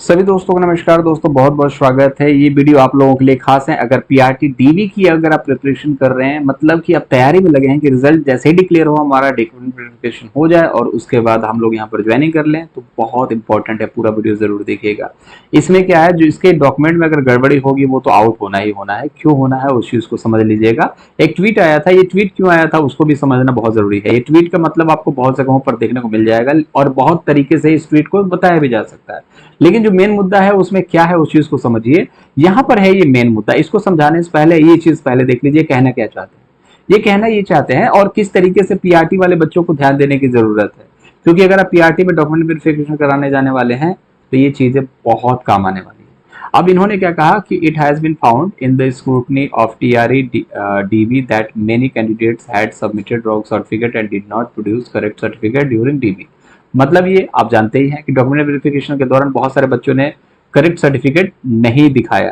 सभी दोस्तों को नमस्कार। दोस्तों बहुत बहुत स्वागत है। ये वीडियो आप लोगों के लिए खास है। अगर पीआरटी डीवी की अगर आप प्रिपरेशन कर रहे हैं, मतलब कि आप तैयारी में लगे हैं कि रिजल्ट जैसे ही डिक्लेयर हो हमारा डॉक्यूमेंट वेरिफिकेशन हो जाए और उसके बाद हम लोग यहाँ पर ज्वाइनिंग कर लें, तो बहुत इंपॉर्टेंट है, पूरा वीडियो जरूर देखिएगा। इसमें क्या है, जो इसके डॉक्यूमेंट में अगर गड़बड़ी होगी वो तो आउट होना ही होना है। क्यों होना है उस चीज को समझ लीजिएगा। एक ट्वीट आया था, ये ट्वीट क्यों आया था उसको भी समझना बहुत जरूरी है। ये ट्वीट का मतलब आपको बहुत जगहों पर देखने को मिल जाएगा और बहुत तरीके से इस ट्वीट को बताया भी जा सकता है, लेकिन जो मेन मुद्दा है उसमें क्या है उस चीज को समझिए। यहां पर है ये मेन मुद्दा। इसको समझाने से पहले ये चीज पहले देख लीजिए, कहना क्या चाहते हैं। ये कहना ये चाहते हैं और किस तरीके से पीआरटी वाले बच्चों को ध्यान देने की जरूरत है, क्योंकि अगर आप पीआरटी में डॉक्यूमेंट वेरिफिकेशन कराने जाने वाले हैं तो ये चीजें बहुत काम आने वाली है। अब इन्होंने क्या कहा कि it has been found in the scrutiny of TRE DV that many candidates had submitted wrong certificate and did not produce correct certificate during DV. मतलब ये आप जानते ही हैं कि डॉक्यूमेंट वेरिफिकेशन के दौरान बहुत सारे बच्चों ने करेक्ट सर्टिफिकेट नहीं दिखाया,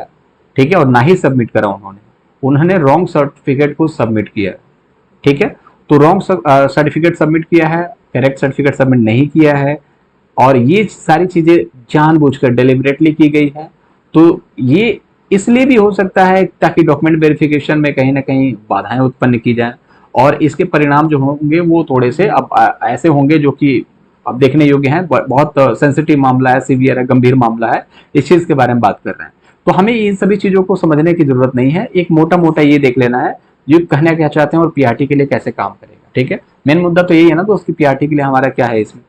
ठीक है, और ना ही सबमिट करा। उन्होंने उन्होंने रॉन्ग सर्टिफिकेट को सबमिट किया, ठीक है। तो रॉन्ग सर्टिफिकेट सबमिट किया है, करेक्ट सर्टिफिकेट सबमिट नहीं किया है, और ये सारी चीजें जानबूझकर डिलिबरेटली की गई है। तो ये इसलिए भी हो सकता है ताकि डॉक्यूमेंट वेरिफिकेशन में कहीं ना कहीं बाधाएं उत्पन्न की जाएं, और इसके परिणाम जो होंगे वो थोड़े से अब ऐसे होंगे जो कि अब देखने योग्य हैं। बहुत सेंसिटिव मामला है, सीवियर है, गंभीर मामला है। इस चीज के बारे में बात कर रहे हैं, तो हमें इन सभी चीजों को समझने की जरूरत नहीं है। एक मोटा मोटा ये देख लेना है ये कहना क्या चाहते हैं और पीआरटी के लिए कैसे काम करेगा, ठीक है। मेन मुद्दा तो यही है ना दोस्त, पीआरटी के लिए हमारा क्या है इसमें।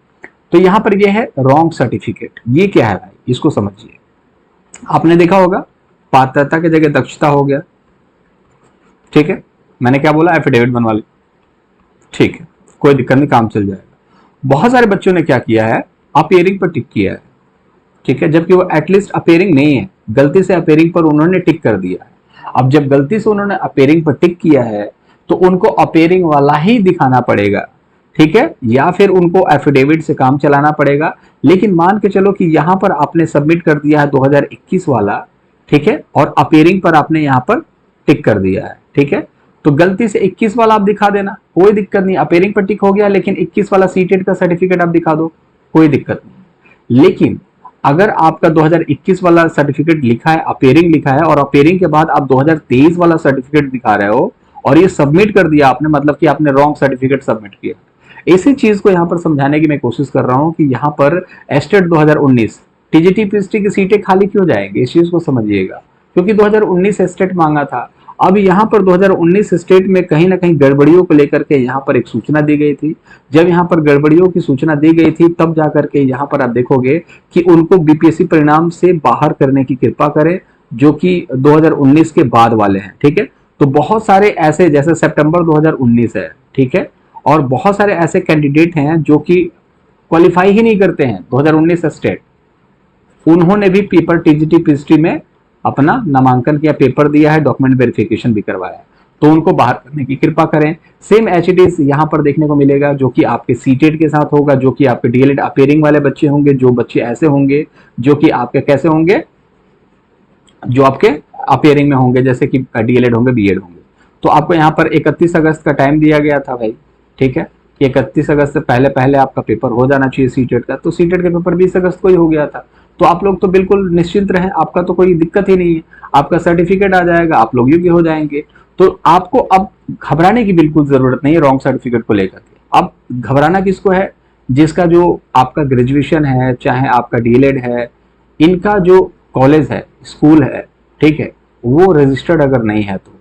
तो यहाँ पर ये है रॉन्ग सर्टिफिकेट। ये क्या है भाई, इसको समझिए। आपने देखा होगा पात्रता की जगह दक्षता हो गया, ठीक है। मैंने क्या बोला, एफिडेविट बनवा ली, ठीक है, कोई दिक्कत नहीं, काम चल जाएगा। बहुत सारे बच्चों ने क्या किया है, अपियरिंग पर टिक किया है, ठीक है, जबकि वो एटलीस्ट अपेयरिंग नहीं है, गलती से अपेयरिंग पर उन्होंने टिक कर दिया है। अब जब गलती से उन्होंने अपेयरिंग पर टिक किया है तो उनको अपेयरिंग वाला ही दिखाना पड़ेगा, ठीक है, या फिर उनको एफिडेविट से काम चलाना पड़ेगा। लेकिन मान के चलो कि यहां पर आपने सबमिट कर दिया है 2021 वाला, ठीक है, और अपेयरिंग पर आपने यहां पर टिक कर दिया है, ठीक है, तो गलती से 21 वाला आप दिखा देना, कोई दिक्कत नहीं। अपेयरिंग पर टिक हो गया, लेकिन 21 वाला सीटेट का सर्टिफिकेट आप दिखा दो, कोई दिक्कत नहीं। लेकिन अगर आपका 2021 वाला सर्टिफिकेट लिखा है, अपेयरिंग लिखा है, और अपेयरिंग के बाद आप 2023 वाला सर्टिफिकेट दिखा रहे हो और ये सबमिट कर दिया आपने, मतलब कि आपने रॉन्ग सर्टिफिकेट सबमिट किया। इसी चीज को यहाँ पर समझाने की मैं कोशिश कर रहा हूँ कि यहाँ पर एस्टेट 2019 टीजीटी पीएचडी की सीटें खाली क्यों जाएंगी, इस चीज को समझिएगा। क्योंकि 2019 एस्टेट मांगा था। अब यहाँ पर 2019 स्टेट में कहीं ना कहीं गड़बड़ियों को लेकर के यहाँ पर एक सूचना दी गई थी। जब यहाँ पर गड़बड़ियों की सूचना दी गई थी तब जाकर के यहाँ पर आप देखोगे कि उनको बीपीएससी परिणाम से बाहर करने की कृपा करें, जो कि 2019 के बाद वाले हैं, ठीक है। तो बहुत सारे ऐसे, जैसे सितंबर 2019 है, ठीक है, और बहुत सारे ऐसे कैंडिडेट हैं जो कि क्वालिफाई ही नहीं करते हैं 2019 स्टेट। उन्होंने भी पेपर टीजीटी पीएचडी में अपना नामांकन किया, पेपर दिया है, डॉक्यूमेंट वेरिफिकेशन भी करवाया, तो उनको बाहर करने की कृपा करें। सेम एच इट इज यहाँ पर देखने को मिलेगा, जो कि आपके सीटेट के साथ होगा, जो कि आपके डीएलएड अपेयरिंग वाले बच्चे होंगे, जो बच्चे ऐसे होंगे जो कि आपके कैसे होंगे, जो आपके अपेयरिंग में होंगे, जैसे कि डीएलएड होंगे, बीएड होंगे। तो आपको यहाँ पर 31 अगस्त का टाइम दिया गया था भाई, ठीक है, कि 31 अगस्त से पहले पहले आपका पेपर हो जाना चाहिए सीटेट का। तो सीटेट का पेपर 20 अगस्त को ही हो गया था। तो आप लोग तो बिल्कुल निश्चिंत रहें, आपका तो कोई दिक्कत ही नहीं है, आपका सर्टिफिकेट आ जाएगा, आप लोग योग्य हो जाएंगे। तो आपको अब घबराने की बिल्कुल जरूरत नहीं है रॉन्ग सर्टिफिकेट को लेकर के। अब घबराना किसको है, जिसका जो आपका ग्रेजुएशन है, चाहे आपका डीएलएड है, इनका जो कॉलेज है, स्कूल है, ठीक है, वो रजिस्टर्ड अगर नहीं है तो।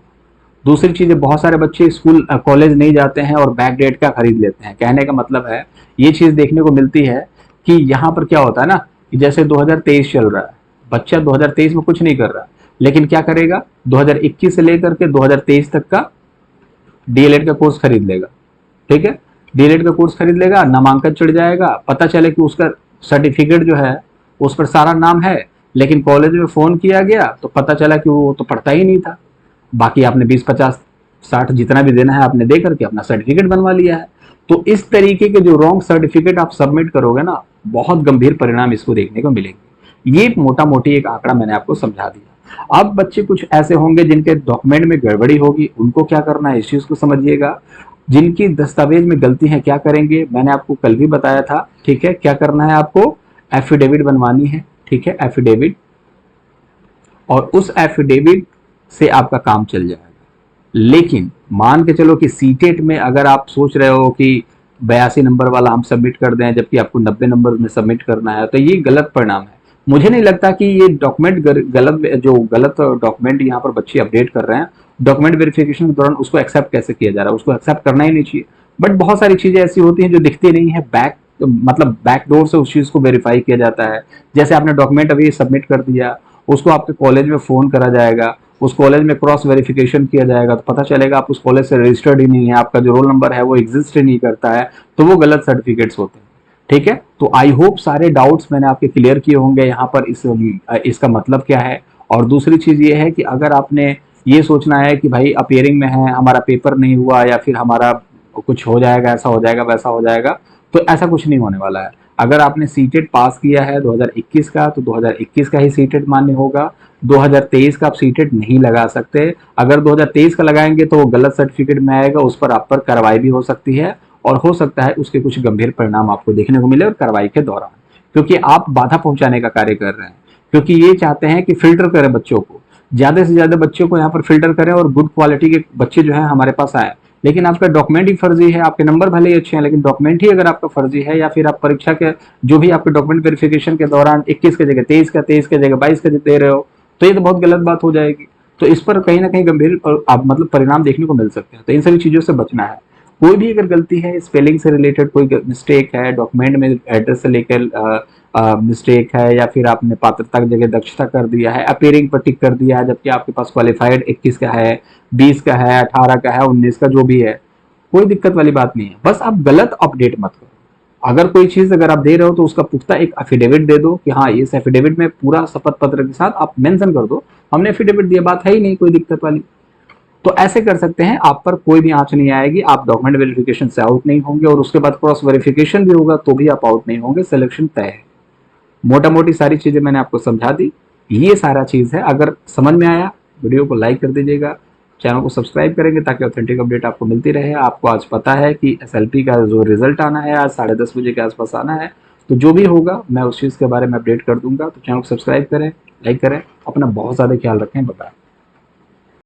दूसरी चीज है, बहुत सारे बच्चे स्कूल कॉलेज नहीं जाते हैं और बैक डेट का खरीद लेते हैं। कहने का मतलब है, ये चीज देखने को मिलती है कि यहाँ पर क्या होता है ना, कि जैसे 2023 चल रहा है, बच्चा 2023 में कुछ नहीं कर रहा, लेकिन क्या करेगा, 2021 से लेकर के 2023 तक का डीएलएड का कोर्स खरीद लेगा, ठीक है, डीएलएड का कोर्स खरीद लेगा, नामांकन चढ़ जाएगा, पता चले कि उसका सर्टिफिकेट जो है उस पर सारा नाम है, लेकिन कॉलेज में फोन किया गया तो पता चला कि वो तो पढ़ता ही नहीं था। बाकी आपने 20 50 60 जितना भी देना है आपने दे करके अपना सर्टिफिकेट बनवा लिया है। तो इस तरीके के जो रॉन्ग सर्टिफिकेट आप सबमिट करोगे ना, बहुत गंभीर परिणाम इसको देखने को मिलेंगे। ये मोटा मोटी एक आंकड़ा मैंने आपको समझा दिया। अब बच्चे कुछ ऐसे होंगे जिनके डॉक्यूमेंट में गड़बड़ी होगी, उनको क्या करना है इस चीज को समझिएगा। जिनकी दस्तावेज में गलती है क्या करेंगे, मैंने आपको कल भी बताया था, ठीक है। क्या करना है आपको, एफिडेविट बनवानी है, ठीक है, एफिडेविट, और उस एफिडेविट से आपका काम चल जाएगा। लेकिन मान के चलो कि सीटेट में अगर आप सोच रहे हो कि 82 नंबर वाला हम सबमिट कर दें जबकि आपको 90 नंबर में सबमिट करना है, तो ये गलत परिणाम है। मुझे नहीं लगता कि ये डॉक्यूमेंट गलत डॉक्यूमेंट यहाँ पर बच्चे अपडेट कर रहे हैं, डॉक्यूमेंट वेरिफिकेशन के दौरान उसको एक्सेप्ट कैसे किया जा रहा है, उसको एक्सेप्ट करना ही नहीं चाहिए। बट बहुत सारी चीजें ऐसी होती हैं जो दिखती नहीं है, मतलब बैकडोर से उस चीज को वेरीफाई किया जाता है। जैसे आपने डॉक्यूमेंट अभी सबमिट कर दिया, उसको आपके कॉलेज में फोन करा जाएगा, उस कॉलेज में क्रॉस वेरिफिकेशन किया जाएगा, तो पता चलेगा आप उस कॉलेज से रजिस्टर्ड ही नहीं है, आपका जो रोल नंबर है वो एग्जिस्ट ही नहीं करता है, तो वो गलत सर्टिफिकेट्स होते हैं। ठीक है, तो आई होप सारे डाउट्स मैंने आपके क्लियर किए होंगे यहाँ पर इसका मतलब क्या है। और दूसरी चीज ये है कि अगर आपने ये सोचना है कि भाई अपियरिंग में है, हमारा पेपर नहीं हुआ या फिर हमारा कुछ हो जाएगा, ऐसा हो जाएगा, वैसा हो जाएगा, तो ऐसा कुछ नहीं होने वाला है। अगर आपने सीटेट पास किया है 2021 का, तो 2021 का ही सीटेट मान्य होगा। 2023 का आप सीटेट नहीं लगा सकते। अगर 2023 का लगाएंगे तो वो गलत सर्टिफिकेट में आएगा, उस पर आप पर कार्रवाई भी हो सकती है, और हो सकता है उसके कुछ गंभीर परिणाम आपको देखने को मिले और कार्रवाई के दौरान, क्योंकि आप बाधा पहुंचाने का कार्य कर रहे हैं। क्योंकि ये चाहते हैं कि फिल्टर करें बच्चों को, ज्यादा से ज्यादा बच्चों को यहाँ पर फिल्टर करें और गुड क्वालिटी के बच्चे जो है हमारे पास आए। लेकिन आपका डॉक्यूमेंट ही फर्जी है, आपके नंबर भले ही अच्छे हैं लेकिन डॉक्यूमेंट ही अगर आपका फर्जी है, या फिर आप परीक्षा के जो भी आपके डॉक्यूमेंट वेरिफिकेशन के दौरान 21 की जगह 23 का, 23 की जगह 22 का दे रहे हो, तो ये तो बहुत गलत बात हो जाएगी। तो इस पर कहीं ना कहीं गंभीर आप मतलब परिणाम देखने को मिल सकते हैं। तो इन सभी चीजों से बचना है। कोई भी अगर गलती है, स्पेलिंग से रिलेटेड कोई मिस्टेक है, डॉक्यूमेंट में एड्रेस से लेकर मिस्टेक है, या फिर आपने पात्रता की जगह दक्षता कर दिया है, अपीयरिंग पर टिक कर दिया है जबकि आपके पास क्वालिफाइड 21 का है, 20 का है, 18 का है, 19 का, जो भी है, कोई दिक्कत वाली बात नहीं है। बस आप गलत अपडेट मत करो। अगर कोई चीज अगर आप दे रहे हो तो उसका पुख्ता एक एफिडेविट दे दो कि हाँ, इस एफिडेविट में पूरा शपथ पत्र के साथ आप मेंशन कर दो हमने एफिडेविट दिया, बात है ही नहीं कोई दिक्कत वाली। तो ऐसे कर सकते हैं, आप पर कोई भी आंच नहीं आएगी, आप डॉक्यूमेंट वेरिफिकेशन से आउट नहीं होंगे, और उसके बाद क्रॉस वेरिफिकेशन भी होगा तो भी आप आउट नहीं होंगे, सिलेक्शन तय है। मोटा मोटी सारी चीजें मैंने आपको समझा दी। ये सारा चीज है, अगर समझ में आया वीडियो को लाइक कर दीजिएगा, चैनल को सब्सक्राइब करेंगे ताकि ऑथेंटिक अपडेट आपको मिलती रहे। आपको आज पता है कि एसएलपी का जो रिजल्ट आना है आज 10:30 बजे के आसपास आना है, तो जो भी होगा मैं उस चीज़ के बारे में अपडेट कर दूंगा। तो चैनल को सब्सक्राइब करें, लाइक करें, अपना बहुत ज़्यादा ख्याल रखें। बाय।